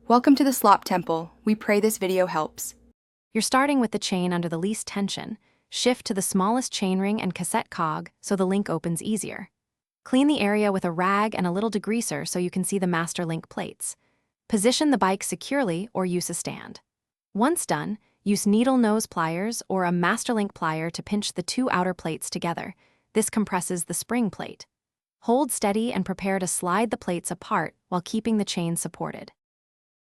Welcome to the Slop Temple. We pray this video helps. You're starting with the chain under the least tension. Shift to the smallest chainring and cassette cog so the link opens easier. Clean the area with a rag and a little degreaser so you can see the master link plates. Position the bike securely or use a stand. Once done, use needle nose pliers or a master link plier to pinch the two outer plates together. This compresses the spring plate. Hold steady and prepare to slide the plates apart while keeping the chain supported.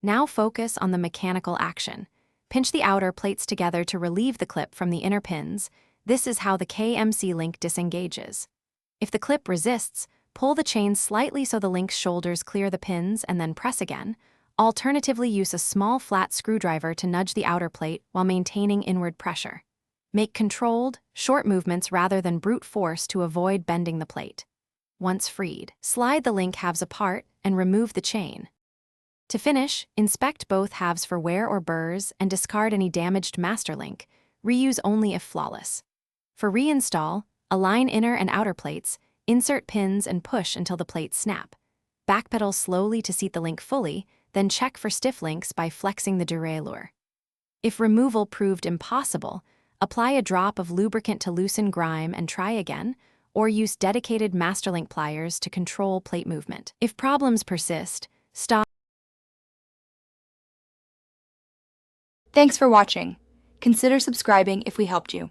Now focus on the mechanical action. Pinch the outer plates together to relieve the clip from the inner pins. This is how the KMC link disengages. If the clip resists, pull the chain slightly so the link's shoulders clear the pins and then press again. Alternatively, use a small flat screwdriver to nudge the outer plate while maintaining inward pressure. Make controlled, short movements rather than brute force to avoid bending the plate. Once freed, slide the link halves apart and remove the chain. To finish, inspect both halves for wear or burrs and discard any damaged master link. Reuse only if flawless. For reinstall, align inner and outer plates, insert pins and push until the plates snap. Backpedal slowly to seat the link fully, then check for stiff links by flexing the derailleur. If removal proved impossible, apply a drop of lubricant to loosen grime and try again, or use dedicated master link pliers to control plate movement. If problems persist, stop. Thanks for watching. Consider subscribing if we helped you.